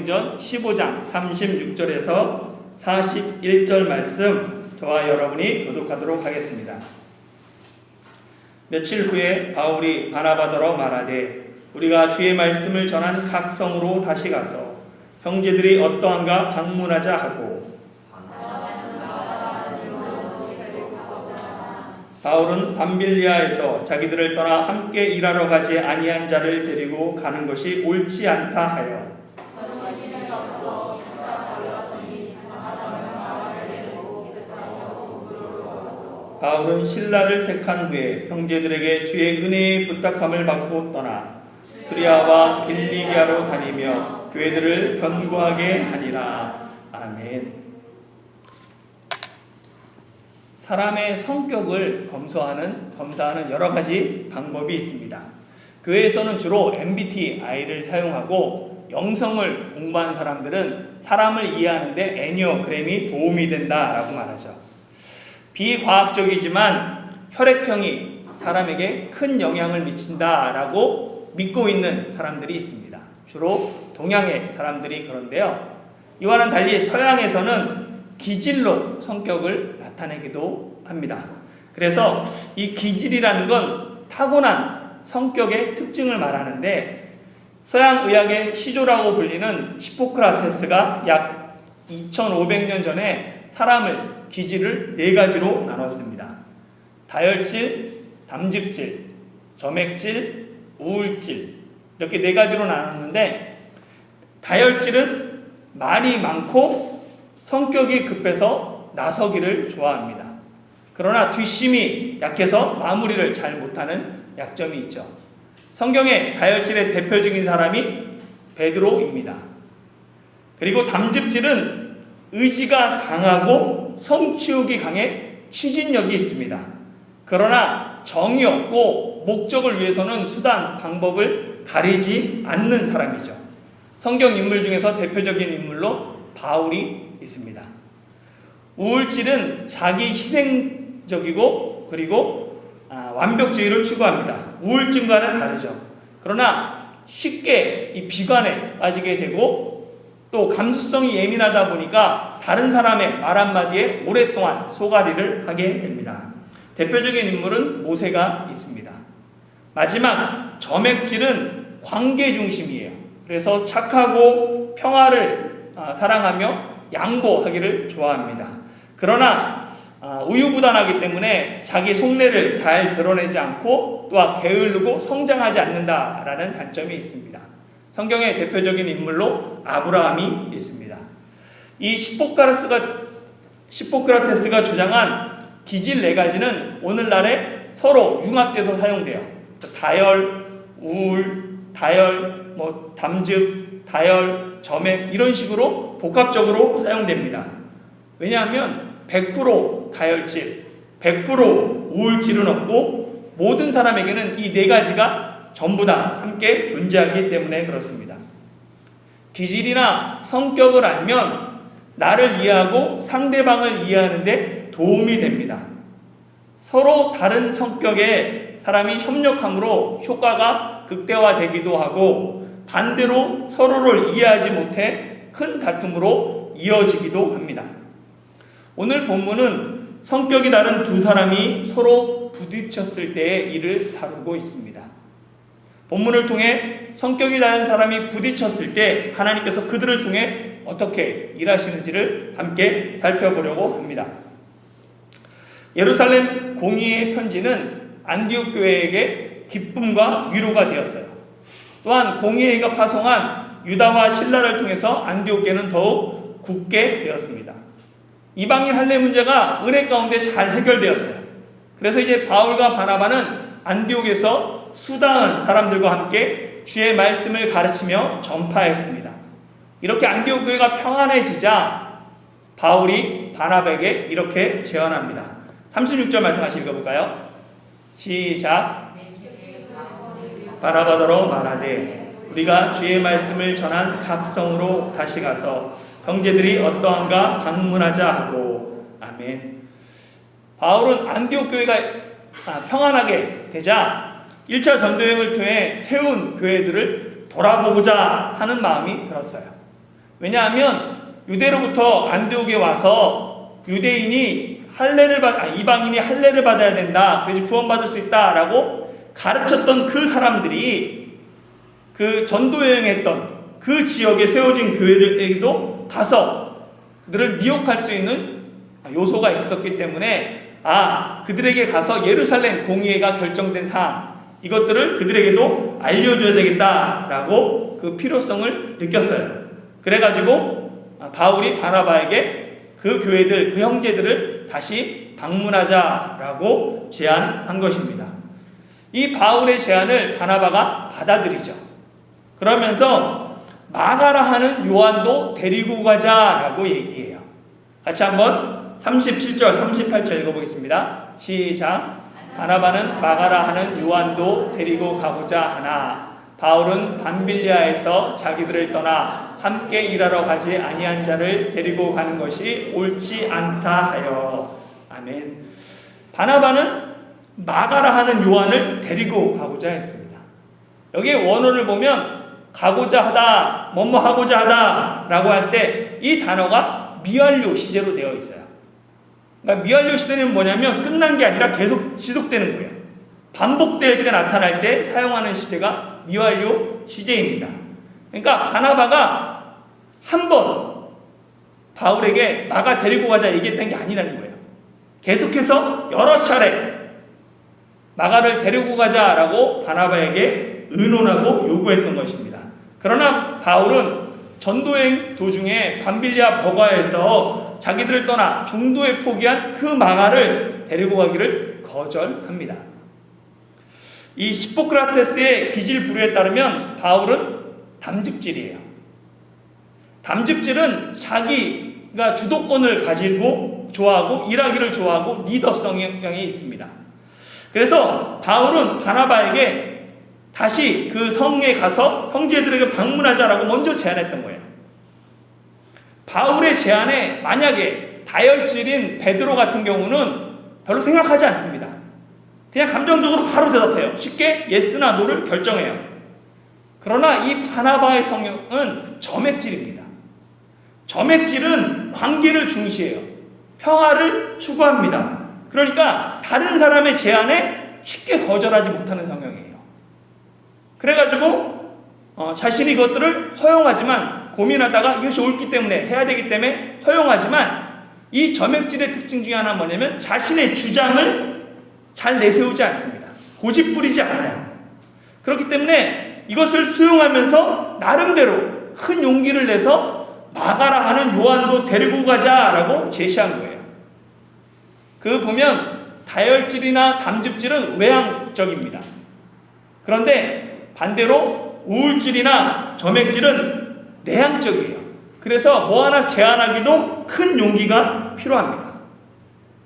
전 15장 36절에서 41절 말씀 저와 여러분이 교독하도록 하겠습니다. 며칠 후에 바울이 바나바더러 말하되 우리가 주의 말씀을 전한 각 성으로 다시 가서 형제들이 어떠한가 방문하자 하고, 바울은 밤빌리아에서 자기들을 떠나 함께 일하러 가지 아니한 자를 데리고 가는 것이 옳지 않다 하여 바울은 신라를 택한 후에 형제들에게 주의 은혜의 부탁함을 받고 떠나 수리아와 길리기아로 다니며 교회들을 견고하게 하니라. 아멘. 사람의 성격을 검사하는 여러 가지 방법이 있습니다. 교회에서는 주로 MBTI를 사용하고, 영성을 공부한 사람들은 사람을 이해하는 데 애니어그램이 도움이 된다라고 말하죠. 비과학적이지만 혈액형이 사람에게 큰 영향을 미친다라고 믿고 있는 사람들이 있습니다. 주로 동양의 사람들이 그런데요. 이와는 달리 서양에서는 기질로 성격을 나타내기도 합니다. 그래서 이 기질이라는 건 타고난 성격의 특징을 말하는데, 서양 의학의 시조라고 불리는 히포크라테스가 약 2500년 전에 사람을 기질을 4가지로 나눴습니다. 다혈질, 담즙질, 점액질, 우울질, 이렇게 4가지로 나눴는데, 다혈질은 말이 많고 성격이 급해서 나서기를 좋아합니다. 그러나 뒷심이 약해서 마무리를 잘 못하는 약점이 있죠. 성경의 다혈질의 대표적인 사람이 베드로입니다. 그리고 담즙질은 의지가 강하고 성취욕이 강해 추진력이 있습니다. 그러나 정이 없고 목적을 위해서는 수단, 방법을 가리지 않는 사람이죠. 성경 인물 중에서 대표적인 인물로 바울이 있습니다. 우울질은 자기 희생적이고 그리고 완벽주의를 추구합니다. 우울증과는 다르죠. 그러나 쉽게 이 비관에 빠지게 되고, 또 감수성이 예민하다 보니까 다른 사람의 말 한마디에 오랫동안 소가리를 하게 됩니다. 대표적인 인물은 모세가 있습니다. 마지막 점액질은 관계 중심이에요. 그래서 착하고 평화를 사랑하며 양보하기를 좋아합니다. 그러나 우유부단하기 때문에 자기 속내를 잘 드러내지 않고 또한 게으르고 성장하지 않는다라는 단점이 있습니다. 성경의 대표적인 인물로 아브라함이 있습니다. 이 히포크라테스가 주장한 기질 4가지는 오늘날에 서로 융합돼서 사용돼요. 다혈, 우울, 다혈, 담즙, 다혈, 점액, 이런 식으로 복합적으로 사용됩니다. 왜냐하면 100% 다혈질, 100% 우울질은 없고, 모든 사람에게는 이 4가지가 전부 다 함께 존재하기 때문에 그렇습니다. 기질이나 성격을 알면 나를 이해하고 상대방을 이해하는 데 도움이 됩니다. 서로 다른 성격의 사람이 협력함으로 효과가 극대화되기도 하고, 반대로 서로를 이해하지 못해 큰 다툼으로 이어지기도 합니다. 오늘 본문은 성격이 다른 두 사람이 서로 부딪혔을 때의 일을 다루고 있습니다. 본문을 통해 성격이 다른 사람이 부딪혔을 때 하나님께서 그들을 통해 어떻게 일하시는지를 함께 살펴보려고 합니다. 예루살렘 공의의 편지는 안디옥 교회에게 기쁨과 위로가 되었어요. 또한 공의회가 파송한 유다와 신라를 통해서 안디옥 교회는 더욱 굳게 되었습니다. 이방인 할례 문제가 은혜 가운데 잘 해결되었어요. 그래서 이제 바울과 바나바는 안디옥에서 수다한 사람들과 함께 주의 말씀을 가르치며 전파했습니다. 이렇게 안디옥 교회가 평안해지자 바울이 바나바에게 이렇게 제언합니다. 36절 말씀 같이 읽어볼까요? 시작. 바나바더러 말하되 우리가 주의 말씀을 전한 각 성으로 다시 가서 형제들이 어떠한가 방문하자 하고. 아멘. 바울은 안디옥 교회가 평안하게 되자 1차 전도여행을 통해 세운 교회들을 돌아보고자 하는 마음이 들었어요. 왜냐하면 유대로부터 안디옥에 와서 유대인이 이방인이 할례를 받아야 된다, 그래서 구원받을 수 있다라고 가르쳤던 그 사람들이 그 전도 여행했던 그 지역에 세워진 교회들에게도 가서 그들을 미혹할 수 있는 요소가 있었기 때문에 그들에게 가서 예루살렘 공의회가 결정된 사항, 이것들을 그들에게도 알려줘야 되겠다라고 그 필요성을 느꼈어요. 그래가지고 바울이 바나바에게 그 교회들, 그 형제들을 다시 방문하자라고 제안한 것입니다. 이 바울의 제안을 바나바가 받아들이죠. 그러면서 마가라 하는 요한도 데리고 가자라고 얘기해요. 같이 한번 37절, 38절 읽어보겠습니다. 시작. 바나바는 마가라 하는 요한도 데리고 가고자 하나 바울은 밤빌리아에서 자기들을 떠나 함께 일하러 가지 아니한 자를 데리고 가는 것이 옳지 않다 하여. 아멘. 바나바는 마가라 하는 요한을 데리고 가고자 했습니다. 여기 원어를 보면 가고자 하다, 뭐뭐 하고자 하다 라고 할 때 이 단어가 미완료 시제로 되어 있어요. 그러니까 미완료 시제는 뭐냐면 끝난 게 아니라 계속 지속되는 거예요. 반복될 때 나타날 때 사용하는 시제가 미완료 시제입니다. 그러니까 바나바가 한 번 바울에게 마가 데리고 가자 얘기했던 게 아니라는 거예요. 계속해서 여러 차례 마가를 데리고 가자라고 바나바에게 의논하고 요구했던 것입니다. 그러나 바울은 전도행 도중에 밤빌리아 버가에서 자기들을 떠나 중도에 포기한 그 마가를 데리고 가기를 거절합니다. 이 히포크라테스의 기질부류에 따르면 바울은 담즙질이에요. 담즙질은 자기가 주도권을 가지고 좋아하고 일하기를 좋아하고 리더 성향이 있습니다. 그래서 바울은 바나바에게 다시 그 성에 가서 형제들에게 방문하자라고 먼저 제안했던 거예요. 바울의 제안에 만약에 다혈질인 베드로 같은 경우는 별로 생각하지 않습니다. 그냥 감정적으로 바로 대답해요. 쉽게 예스나 노를 결정해요. 그러나 이 바나바의 성향은 점액질입니다. 점액질은 관계를 중시해요. 평화를 추구합니다. 그러니까 다른 사람의 제안에 쉽게 거절하지 못하는 성향이에요. 그래가지고 자신이 이것들을 허용하지만 고민하다가 이것이 옳기 때문에 해야 되기 때문에 허용하지만 이 점액질의 특징 중에 하나는 뭐냐면 자신의 주장을 잘 내세우지 않습니다. 고집 부리지 않아요. 그렇기 때문에 이것을 수용하면서 나름대로 큰 용기를 내서 마가라 하는 요한도 데리고 가자라고 제시한 거예요. 그 보면 다혈질이나 담즙질은 외향적입니다. 그런데 반대로 우울질이나 점액질은 내향적이에요. 그래서 뭐 하나 제안하기도 큰 용기가 필요합니다.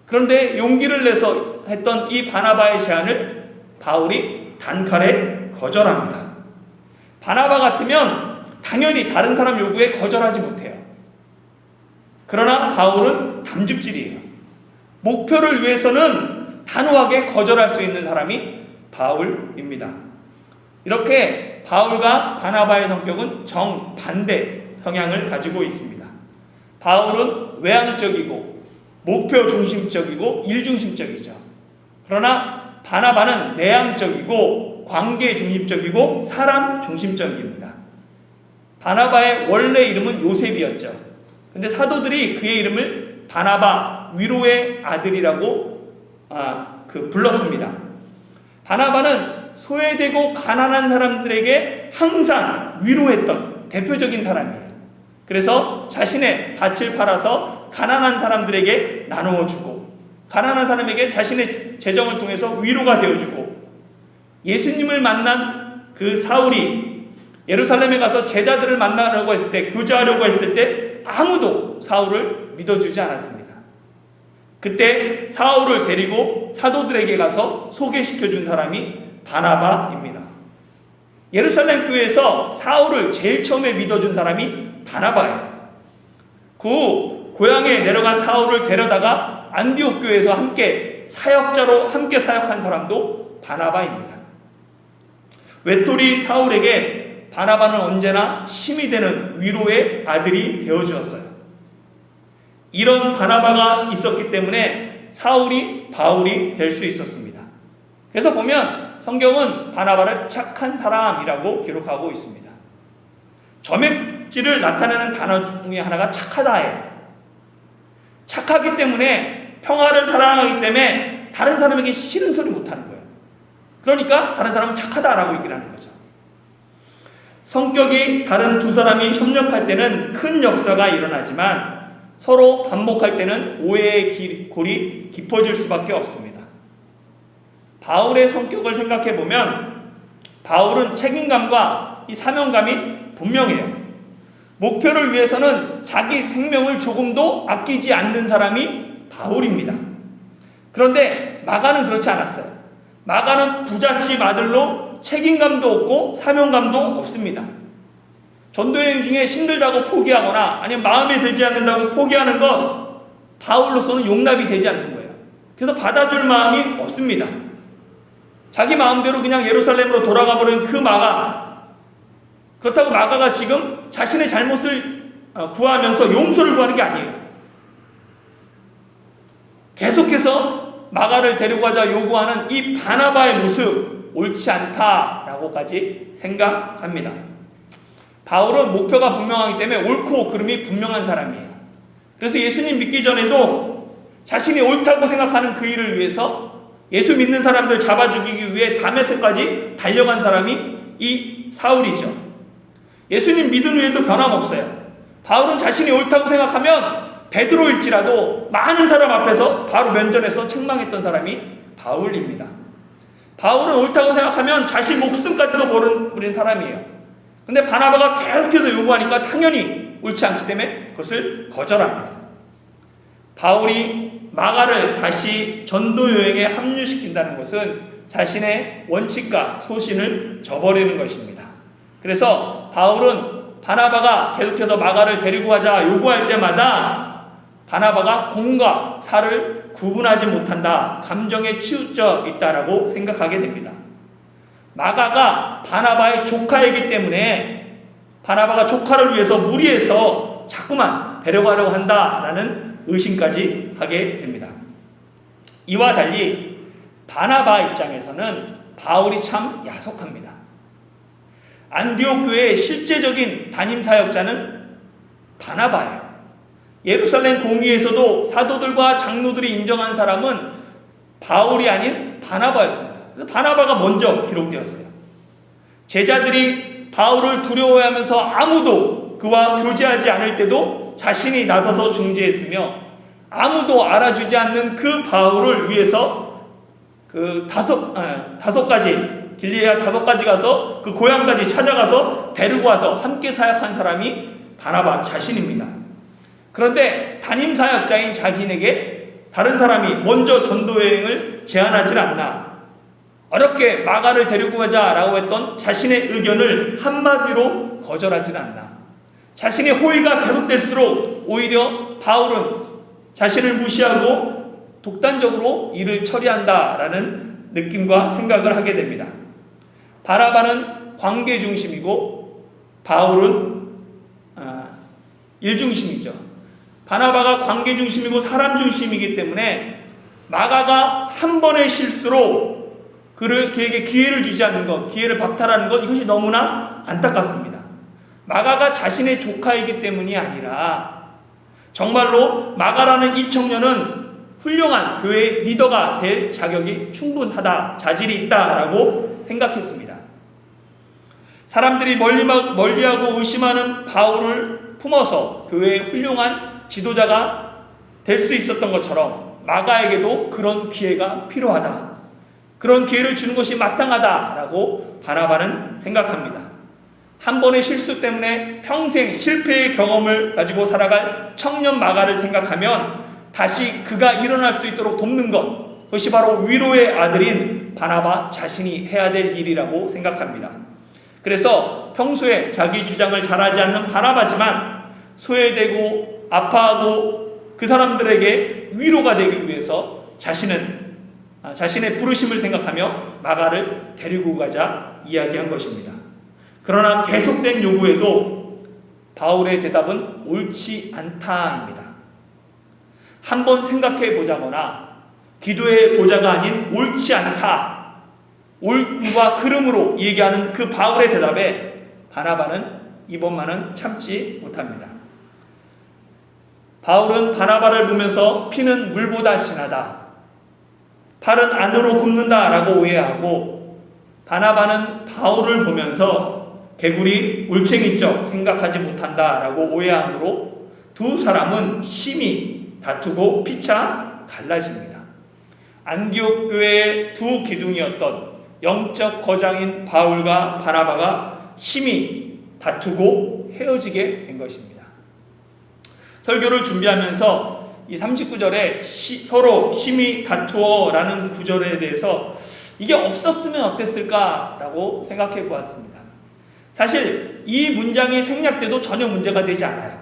그런데 용기를 내서 했던 이 바나바의 제안을 바울이 단칼에 거절합니다. 바나바 같으면 당연히 다른 사람 요구에 거절하지 못해요. 그러나 바울은 담즙질이에요. 목표를 위해서는 단호하게 거절할 수 있는 사람이 바울입니다. 이렇게 바울과 바나바의 성격은 정반대 성향을 가지고 있습니다. 바울은 외향적이고 목표 중심적이고 일 중심적이죠. 그러나 바나바는 내향적이고 관계 중심적이고 사람 중심적입니다. 바나바의 원래 이름은 요셉이었죠. 근데 사도들이 그의 이름을 바나바, 위로의 아들이라고 불렀습니다. 바나바는 소외되고 가난한 사람들에게 항상 위로했던 대표적인 사람이에요. 그래서 자신의 밭을 팔아서 가난한 사람들에게 나누어 주고 가난한 사람에게 자신의 재정을 통해서 위로가 되어주고 예수님을 만난 그 사울이 예루살렘에 가서 제자들을 만나려고 했을 때 교제하려고 했을 때 아무도 사울을 믿어주지 않았습니다. 그때 사울을 데리고 사도들에게 가서 소개시켜준 사람이 바나바입니다. 예루살렘 교회에서 사울을 제일 처음에 믿어준 사람이 바나바예요. 그 고향에 내려간 사울을 데려다가 안디옥 교회에서 함께 사역자로 함께 사역한 사람도 바나바입니다. 외톨이 사울에게 바나바는 언제나 힘이 되는 위로의 아들이 되어주었어요. 이런 바나바가 있었기 때문에 사울이 바울이 될 수 있었습니다. 그래서 보면 성경은 바나바를 착한 사람이라고 기록하고 있습니다. 점액질을 나타내는 단어 중에 하나가 착하다예요. 착하기 때문에 평화를 사랑하기 때문에 다른 사람에게 싫은 소리 못하는 거예요. 그러니까 다른 사람은 착하다라고 얘기를 하는 거죠. 성격이 다른 두 사람이 협력할 때는 큰 역사가 일어나지만 서로 반복할 때는 오해의 골이 깊어질 수밖에 없습니다. 바울의 성격을 생각해 보면 바울은 책임감과 이 사명감이 분명해요. 목표를 위해서는 자기 생명을 조금도 아끼지 않는 사람이 바울입니다. 그런데 마가는 그렇지 않았어요. 마가는 부잣집 아들로 책임감도 없고 사명감도 없습니다. 전도여행 중에 힘들다고 포기하거나 아니면 마음에 들지 않는다고 포기하는 건 바울로서는 용납이 되지 않는 거예요. 그래서 받아줄 마음이 없습니다. 자기 마음대로 그냥 예루살렘으로 돌아가 버린 그 마가, 그렇다고 마가가 지금 자신의 잘못을 구하면서 용서를 구하는 게 아니에요. 계속해서 마가를 데리고 가자 요구하는 이 바나바의 모습 옳지 않다라고까지 생각합니다. 바울은 목표가 분명하기 때문에 옳고 그름이 분명한 사람이에요. 그래서 예수님 믿기 전에도 자신이 옳다고 생각하는 그 일을 위해서 예수 믿는 사람들 잡아 죽이기 위해 다메섹까지 달려간 사람이 이 사울이죠. 예수님 믿은 후에도 변함없어요. 바울은 자신이 옳다고 생각하면 베드로일지라도 많은 사람 앞에서 바로 면전에서 책망했던 사람이 바울입니다. 바울은 옳다고 생각하면 자신 목숨까지도 버린 사람이에요. 근데 바나바가 계속해서 요구하니까 당연히 옳지 않기 때문에 그것을 거절합니다. 바울이 마가를 다시 전도 여행에 합류시킨다는 것은 자신의 원칙과 소신을 저버리는 것입니다. 그래서 바울은 바나바가 계속해서 마가를 데리고 가자 요구할 때마다 바나바가 공과 사를 구분하지 못한다, 감정에 치우쳐 있다라고 생각하게 됩니다. 마가가 바나바의 조카이기 때문에 바나바가 조카를 위해서 무리해서 자꾸만 데려가려고 한다라는 의심까지 하게 됩니다. 이와 달리 바나바 입장에서는 바울이 참 야속합니다. 안디옥 교회의 실제적인 담임 사역자는 바나바예요. 예루살렘 공의에서도 사도들과 장로들이 인정한 사람은 바울이 아닌 바나바였습니다. 바나바가 먼저 기록되었어요. 제자들이 바울을 두려워하면서 아무도 그와 교제하지 않을 때도 자신이 나서서 중재했으며 아무도 알아주지 않는 그 바울을 위해서 그 다섯 가지 길리아 5가지 가서 그 고향까지 찾아가서 데리고 와서 함께 사역한 사람이 바나바 자신입니다. 그런데 담임 사역자인 자기에게 다른 사람이 먼저 전도여행을 제안하지 않나, 어렵게 마가를 데리고 가자라고 했던 자신의 의견을 한마디로 거절하지 않나, 자신의 호의가 계속될수록 오히려 바울은 자신을 무시하고 독단적으로 일을 처리한다라는 느낌과 생각을 하게 됩니다. 바나바는 관계 중심이고 바울은 일 중심이죠. 바나바가 관계 중심이고 사람 중심이기 때문에 마가가 한 번의 실수로 그에게 기회를 주지 않는 것, 기회를 박탈하는 것, 이것이 너무나 안타깝습니다. 마가가 자신의 조카이기 때문이 아니라 정말로 마가라는 이 청년은 훌륭한 교회의 리더가 될 자격이 충분하다, 자질이 있다라고 생각했습니다. 사람들이 멀리하고 의심하는 바울을 품어서 교회의 훌륭한 지도자가 될 수 있었던 것처럼 마가에게도 그런 기회가 필요하다, 그런 기회를 주는 것이 마땅하다라고 바나바는 생각합니다. 한 번의 실수 때문에 평생 실패의 경험을 가지고 살아갈 청년 마가를 생각하면 다시 그가 일어날 수 있도록 돕는 것, 그것이 바로 위로의 아들인 바나바 자신이 해야 될 일이라고 생각합니다. 그래서 평소에 자기 주장을 잘하지 않는 바나바지만 소외되고 아파하고 그 사람들에게 위로가 되기 위해서 자신의 부르심을 생각하며 마가를 데리고 가자 이야기한 것입니다. 그러나 계속된 요구에도 바울의 대답은 옳지 않다입니다. 한번 생각해 보자거나 기도해 보자가 아닌 옳지 않다, 옳음과 그름으로 얘기하는 그 바울의 대답에 바나바는 이번만은 참지 못합니다. 바울은 바나바를 보면서 피는 물보다 진하다, 팔은 안으로 굽는다 라고 오해하고, 바나바는 바울을 보면서 개구리 올챙이적 생각하지 못한다 라고 오해하므로 두 사람은 심히 다투고 피차 갈라집니다. 안디옥 교회의 두 기둥이었던 영적 거장인 바울과 바나바가 심히 다투고 헤어지게 된 것입니다. 설교를 준비하면서 이 39절에 서로 심히 다투어라는 구절에 대해서 이게 없었으면 어땠을까라고 생각해 보았습니다. 사실 이 문장이 생략돼도 전혀 문제가 되지 않아요.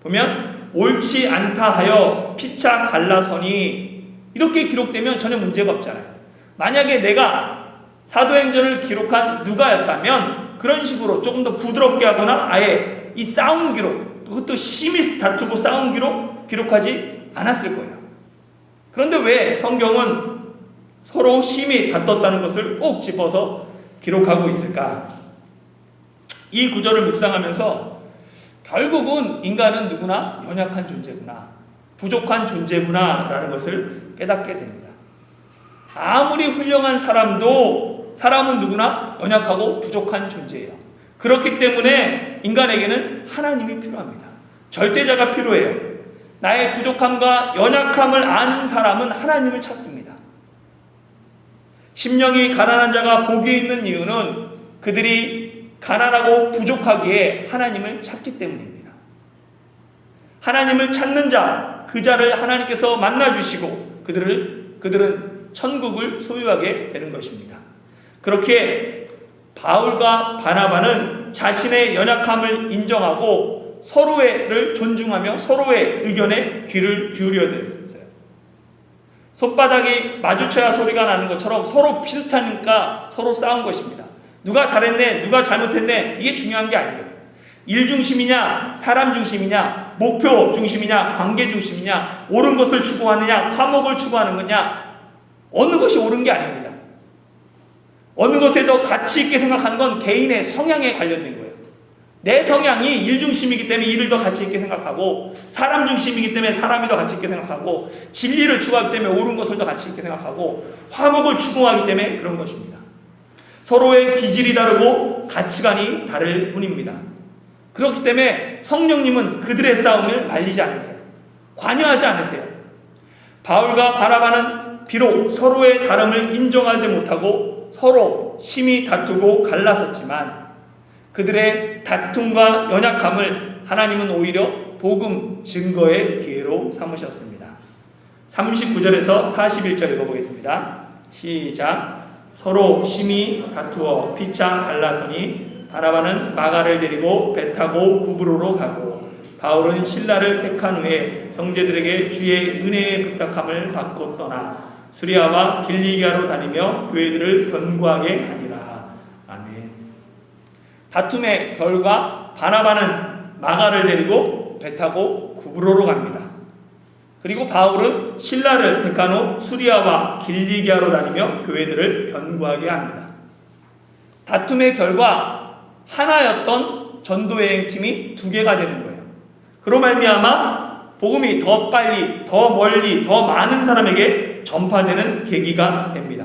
보면 옳지 않다 하여 피차 갈라서니 이렇게 기록되면 전혀 문제가 없잖아요. 만약에 내가 사도행전을 기록한 누가였다면 그런 식으로 조금 더 부드럽게 하거나 아예 이 싸움 기록, 그것도 심히 다투고 싸움 기록하지 않았을 거예요. 그런데 왜 성경은 서로 심히 다퉜다는 것을 꼭 집어서 기록하고 있을까? 이 구절을 묵상하면서 결국은 인간은 누구나 연약한 존재구나, 부족한 존재구나 라는 것을 깨닫게 됩니다. 아무리 훌륭한 사람은 누구나 연약하고 부족한 존재예요. 그렇기 때문에 인간에게는 하나님이 필요합니다. 절대자가 필요해요. 나의 부족함과 연약함을 아는 사람은 하나님을 찾습니다. 심령이 가난한 자가 복이 있는 이유는 그들이 가난하고 부족하기에 하나님을 찾기 때문입니다. 하나님을 찾는 자, 그 자를 하나님께서 만나주시고 그들은 천국을 소유하게 되는 것입니다. 그렇게 바울과 바나바는 자신의 연약함을 인정하고 서로를 존중하며 서로의 의견에 귀를 기울여야 됐어요. 손바닥이 마주쳐야 소리가 나는 것처럼 서로 비슷하니까 서로 싸운 것입니다. 누가 잘했네, 누가 잘못했네, 이게 중요한 게 아니에요. 일 중심이냐, 사람 중심이냐, 목표 중심이냐, 관계 중심이냐, 옳은 것을 추구하느냐, 화목을 추구하는 거냐, 어느 것이 옳은 게 아닙니다. 어느 것에 더 가치 있게 생각하는 건 개인의 성향에 관련된 거예요. 내 성향이 일 중심이기 때문에 일을 더 가치 있게 생각하고, 사람 중심이기 때문에 사람이 더 가치 있게 생각하고, 진리를 추구하기 때문에 옳은 것을 더 가치 있게 생각하고, 화목을 추구하기 때문에 그런 것입니다. 서로의 기질이 다르고 가치관이 다를 뿐입니다. 그렇기 때문에 성령님은 그들의 싸움을 말리지 않으세요. 관여하지 않으세요. 바울과 바나바는 비록 서로의 다름을 인정하지 못하고 서로 심히 다투고 갈라섰지만 그들의 다툼과 연약함을 하나님은 오히려 복음 증거의 기회로 삼으셨습니다. 39절에서 41절 읽어보겠습니다. 시작. 서로 심히 다투어 피차 갈라서니 바나바는 마가를 데리고 배 타고 구브로로 가고 바울은 실라를 택한 후에 형제들에게 주의 은혜의 부탁함을 받고 떠나 수리아와 길리기아로 다니며 교회들을 견고하게 하니라. 아멘. 다툼의 결과 바나바는 마가를 데리고 배 타고 구브로로 갑니다. 그리고 바울은 실라를 택한 후 수리아와 길리기아로 다니며 교회들을 견고하게 합니다. 다툼의 결과 하나였던 전도여행팀이 두 개가 되는 거예요. 그로 말미암아 복음이 더 빨리, 더 멀리, 더 많은 사람에게 전파되는 계기가 됩니다.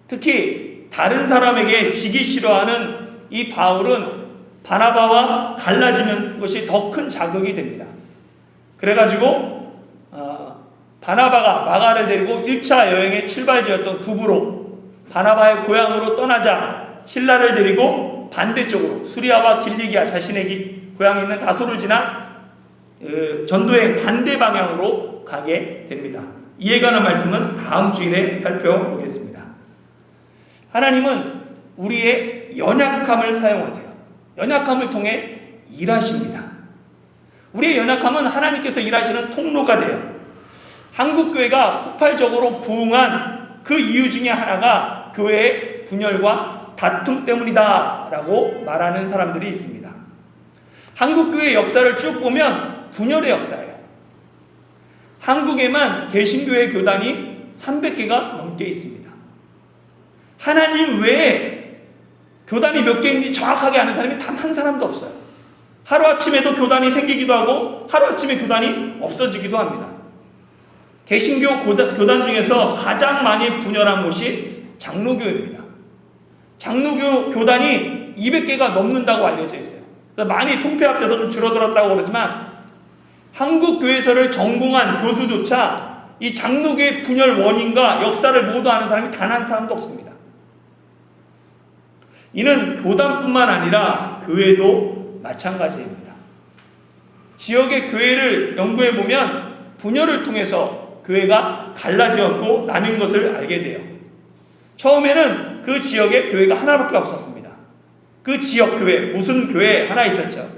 특히 다른 사람에게 지기 싫어하는 이 바울은 바나바와 갈라지는 것이 더 큰 자극이 됩니다. 그래가지고 바나바가 마가를 데리고 1차 여행의 출발지였던 구브로, 바나바의 고향으로 떠나자 실라를 데리고 반대쪽으로 수리아와 길리기아, 자신의 고향이 있는 다소를 지나 전도여행 반대 방향으로 가게 됩니다. 이에 관한 말씀은 다음 주일에 살펴보겠습니다. 하나님은 우리의 연약함을 사용하세요. 연약함을 통해 일하십니다. 우리의 연약함은 하나님께서 일하시는 통로가 돼요. 한국교회가 폭발적으로 부흥한 그 이유 중에 하나가 교회의 분열과 다툼 때문이다 라고 말하는 사람들이 있습니다. 한국교회 역사를 쭉 보면 분열의 역사예요. 한국에만 개신교회 교단이 300개가 넘게 있습니다. 하나님 외에 교단이 몇 개인지 정확하게 아는 사람이 단 한 사람도 없어요. 하루아침에도 교단이 생기기도 하고 하루아침에 교단이 없어지기도 합니다. 개신교 교단 중에서 가장 많이 분열한 곳이 장로교입니다. 장로교 교단이 200개가 넘는다고 알려져 있어요. 많이 통폐합돼서 좀 줄어들었다고 그러지만 한국 교회설을 전공한 교수조차 이 장로교의 분열 원인과 역사를 모두 아는 사람이 단 한 사람도 없습니다. 이는 교단뿐만 아니라 교회도 마찬가지입니다. 지역의 교회를 연구해 보면 분열을 통해서 교회가 갈라지었고 나뉜 것을 알게 돼요. 처음에는 그 지역에 교회가 하나밖에 없었습니다. 그 지역 교회, 무슨 교회 하나 있었죠.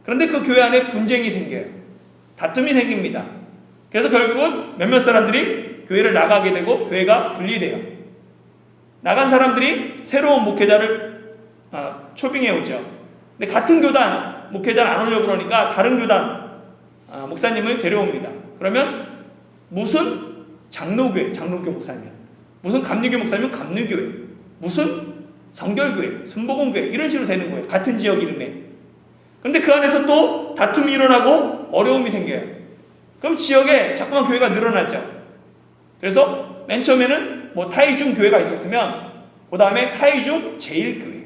그런데 그 교회 안에 분쟁이 생겨요. 다툼이 생깁니다. 그래서 결국은 몇몇 사람들이 교회를 나가게 되고 교회가 분리돼요. 나간 사람들이 새로운 목회자를 초빙해 오죠. 근데 같은 교단 목회자를 안 오려고 그러니까 다른 교단 목사님을 데려옵니다. 그러면 무슨 장로교회, 장로교 목사님, 무슨 감리교 목사님은 감리교회, 무슨 성결교회, 순복음교회 이런 식으로 되는 거예요. 같은 지역 이름에. 그런데 그 안에서 또 다툼이 일어나고 어려움이 생겨요. 그럼 지역에 자꾸만 교회가 늘어나죠. 그래서 맨 처음에는 뭐 타이중 교회가 있었으면 그 다음에 타이중 제1교회,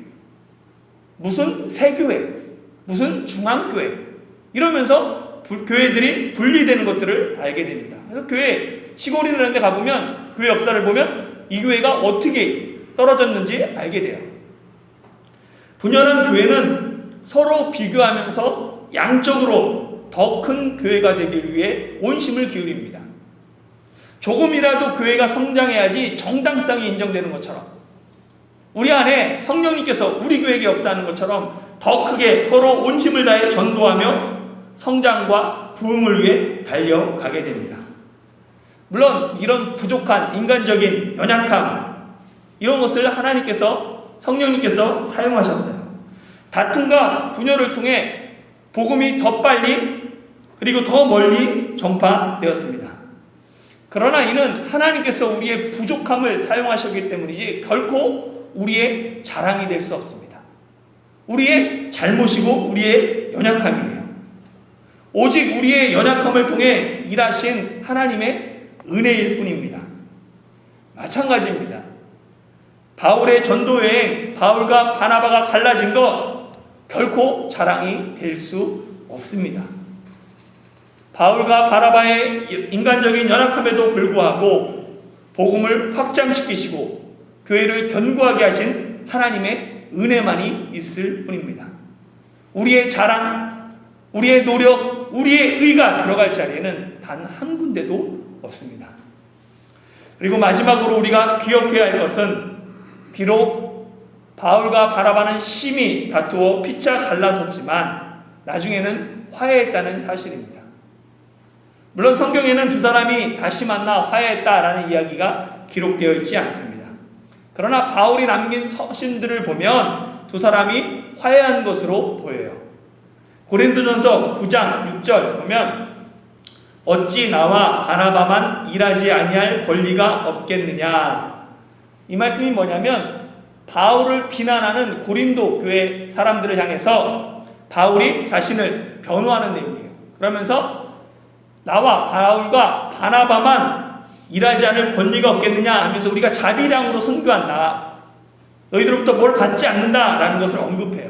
무슨 새교회, 무슨 중앙교회 이러면서 교회들이 분리되는 것들을 알게 됩니다. 그래서 교회 시골이라는 데 가보면 교회 역사를 보면 이 교회가 어떻게 떨어졌는지 알게 돼요. 분열한 교회는 서로 비교하면서 양적으로 더 큰 교회가 되기 위해 온심을 기울입니다. 조금이라도 교회가 성장해야지 정당성이 인정되는 것처럼 우리 안에 성령님께서 우리 교회에게 역사하는 것처럼 더 크게 서로 온심을 다해 전도하며 성장과 부흥을 위해 달려가게 됩니다. 물론 이런 부족한 인간적인 연약함 이런 것을 하나님께서 성령님께서 사용하셨어요. 다툼과 분열을 통해 복음이 더 빨리 그리고 더 멀리 전파되었습니다. 그러나 이는 하나님께서 우리의 부족함을 사용하셨기 때문이지 결코 우리의 자랑이 될 수 없습니다. 우리의 잘못이고 우리의 연약함이에요. 오직 우리의 연약함을 통해 일하신 하나님의 은혜일 뿐입니다. 마찬가지입니다. 바울의 전도여행, 바울과 바나바가 갈라진 것 결코 자랑이 될 수 없습니다. 바울과 바나바의 인간적인 연약함에도 불구하고 복음을 확장시키시고 교회를 견고하게 하신 하나님의 은혜만이 있을 뿐입니다. 우리의 자랑, 우리의 노력, 우리의 의가 들어갈 자리에는 단 한 군데도 없습니다. 그리고 마지막으로 우리가 기억해야 할 것은 비록 바울과 바나바는 심히 다투어 피차 갈라섰지만 나중에는 화해했다는 사실입니다. 물론 성경에는 두 사람이 다시 만나 화해했다라는 이야기가 기록되어 있지 않습니다. 그러나 바울이 남긴 서신들을 보면 두 사람이 화해한 것으로 보여요. 고린도전서 9장 6절 보면 어찌 나와 바나바만 일하지 아니할 권리가 없겠느냐. 이 말씀이 뭐냐면 바울을 비난하는 고린도 교회 사람들을 향해서 바울이 자신을 변호하는 내용이에요. 그러면서 나와 바울과 바나바만 일하지 않을 권리가 없겠느냐 하면서 우리가 자비량으로 선교한다. 너희들로부터 뭘 받지 않는다라는 것을 언급해요.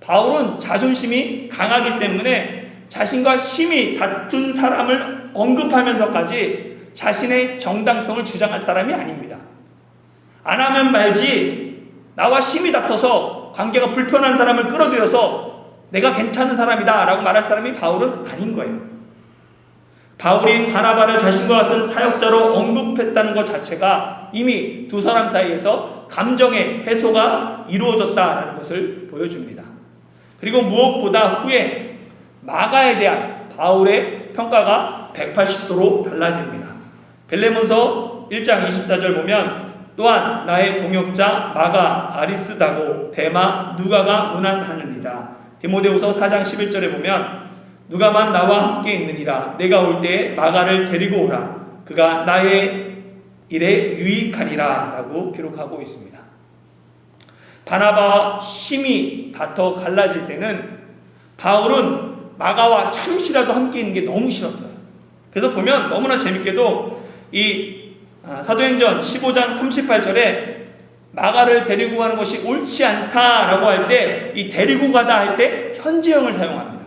바울은 자존심이 강하기 때문에 자신과 심히 다툰 사람을 언급하면서까지 자신의 정당성을 주장할 사람이 아닙니다. 안 하면 말지 나와 심히 다퉈서 관계가 불편한 사람을 끌어들여서 내가 괜찮은 사람이다 라고 말할 사람이 바울은 아닌 거예요. 바울이 바나바를 자신과 같은 사역자로 언급했다는 것 자체가 이미 두 사람 사이에서 감정의 해소가 이루어졌다는 것을 보여줍니다. 그리고 무엇보다 후에 마가에 대한 바울의 평가가 180도로 달라집니다. 빌레몬서 1장 24절 보면 또한 나의 동역자 마가, 아리스다고, 데마, 누가가 문안하느니라. 디모데후서 4장 11절에 보면 누가만 나와 함께 있느니라. 내가 올 때에 마가를 데리고 오라. 그가 나의 일에 유익하니라 라고 기록하고 있습니다. 바나바와 심히 다퉈 갈라질 때는 바울은 마가와 잠시라도 함께 있는 게 너무 싫었어요. 그래서 보면 너무나 재밌게도 이 사도행전 15장 38절에 마가를 데리고 가는 것이 옳지 않다라고 할 때 이 데리고 가다 할 때 현재형을 사용합니다.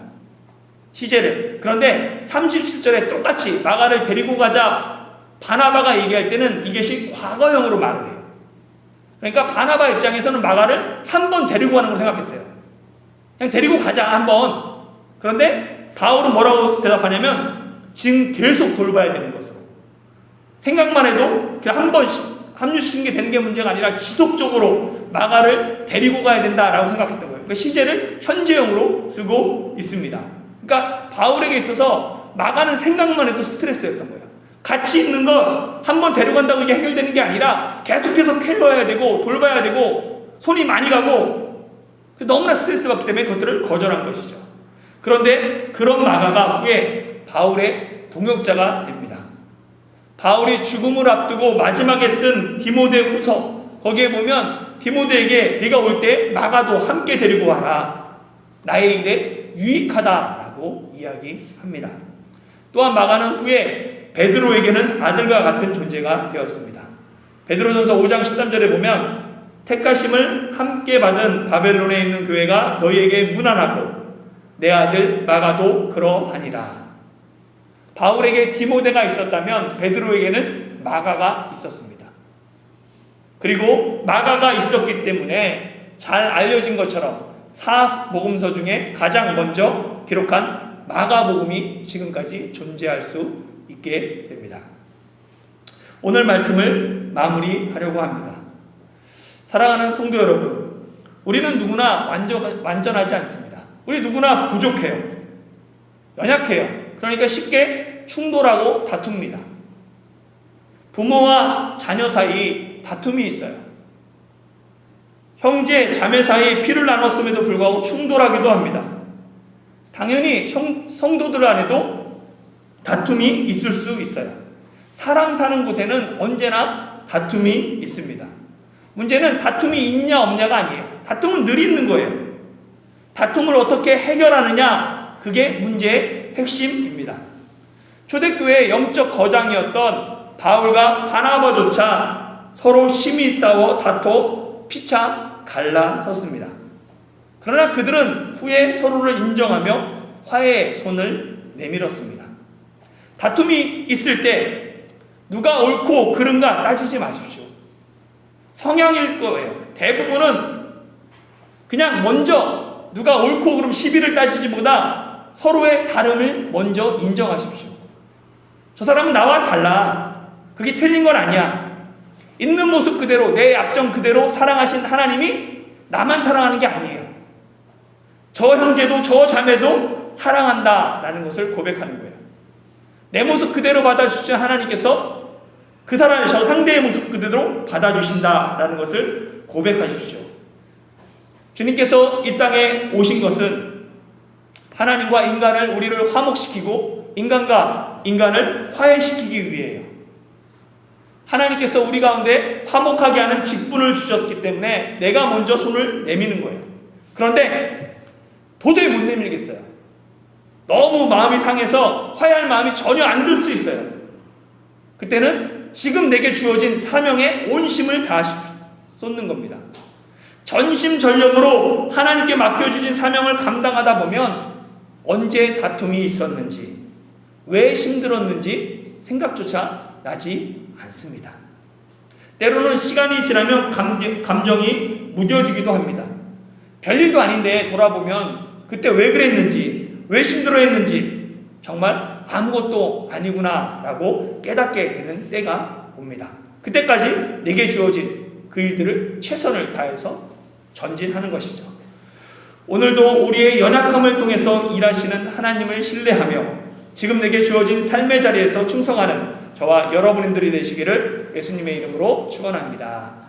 시제를. 그런데 37절에 똑같이 마가를 데리고 가자 바나바가 얘기할 때는 이것이 과거형으로 말을 해요. 그러니까 바나바 입장에서는 마가를 한 번 데리고 가는 걸 생각했어요. 그냥 데리고 가자 한번. 그런데 바울은 뭐라고 대답하냐면 지금 계속 돌봐야 되는 것으로. 생각만 해도 그냥 한 번 합류시킨 게 되는 게 문제가 아니라 지속적으로 마가를 데리고 가야 된다라고 생각했던 거예요. 그러니까 시제를 현재형으로 쓰고 있습니다. 그러니까 바울에게 있어서 마가는 생각만 해도 스트레스였던 거예요. 같이 있는 건 한 번 데려간다고 이게 해결되는 게 아니라 계속해서 캐러해야 되고 돌봐야 되고 손이 많이 가고 너무나 스트레스 받기 때문에 그것들을 거절한 것이죠. 그런데 그런 마가가 후에 바울의 동역자가 됩니다. 바울이 죽음을 앞두고 마지막에 쓴 디모데후서 거기에 보면 디모데에게 네가 올 때 마가도 함께 데리고 와라. 나의 일에 유익하다라고 이야기합니다. 또한 마가는 후에 베드로에게는 아들과 같은 존재가 되었습니다. 베드로전서 5장 13절에 보면 택하심을 함께 받은 바벨론에 있는 교회가 너희에게 문안하고 내 아들 마가도 그러하니라. 바울에게 디모데가 있었다면 베드로에게는 마가가 있었습니다. 그리고 마가가 있었기 때문에 잘 알려진 것처럼 사복음서 중에 가장 먼저 기록한 마가복음이 지금까지 존재할 수 있게 됩니다. 오늘 말씀을 마무리하려고 합니다. 사랑하는 성도 여러분, 우리는 누구나 완전하지 않습니다. 우리 누구나 부족해요. 연약해요. 그러니까 쉽게 충돌하고 다툽니다. 부모와 자녀 사이 다툼이 있어요. 형제, 자매 사이 피를 나눴음에도 불구하고 충돌하기도 합니다. 당연히 성도들 안에도 다툼이 있을 수 있어요. 사람 사는 곳에는 언제나 다툼이 있습니다. 문제는 다툼이 있냐 없냐가 아니에요. 다툼은 늘 있는 거예요. 다툼을 어떻게 해결하느냐, 그게 문제의 핵심입니다. 초대교회의 영적 거장이었던 바울과 바나바조차 서로 심히 싸워 다퉈 피차 갈라섰습니다. 그러나 그들은 후에 서로를 인정하며 화해의 손을 내밀었습니다. 다툼이 있을 때 누가 옳고 그른가 따지지 마십시오. 성향일 거예요. 대부분은 그냥 먼저 누가 옳고 그름 시비를 따지기보다 서로의 다름을 먼저 인정하십시오. 저 사람은 나와 달라. 그게 틀린 건 아니야. 있는 모습 그대로, 내 약점 그대로 사랑하신 하나님이 나만 사랑하는 게 아니에요. 저 형제도 저 자매도 사랑한다라는 것을 고백하는 거예요. 내 모습 그대로 받아주신 하나님께서 그 사람의 저 상대의 모습 그대로 받아주신다라는 것을 고백하십시오. 주님께서 이 땅에 오신 것은 하나님과 인간을, 우리를 화목시키고 인간과 인간을 화해시키기 위해요. 하나님께서 우리 가운데 화목하게 하는 직분을 주셨기 때문에 내가 먼저 손을 내미는 거예요. 그런데 도저히 못 내밀겠어요. 너무 마음이 상해서 화해할 마음이 전혀 안 들 수 있어요. 그때는 지금 내게 주어진 사명에 온 힘을 다 쏟는 겁니다. 전심전력으로 하나님께 맡겨주신 사명을 감당하다 보면 언제 다툼이 있었는지, 왜 힘들었는지 생각조차 나지 않습니다. 때로는 시간이 지나면 감정이 무뎌지기도 합니다. 별일도 아닌데 돌아보면 그때 왜 그랬는지, 왜 힘들어했는지 정말 아무것도 아니구나 라고 깨닫게 되는 때가 옵니다. 그때까지 내게 주어진 그 일들을 최선을 다해서 전진하는 것이죠. 오늘도 우리의 연약함을 통해서 일하시는 하나님을 신뢰하며 지금 내게 주어진 삶의 자리에서 충성하는 저와 여러분들이 되시기를 예수님의 이름으로 축원합니다.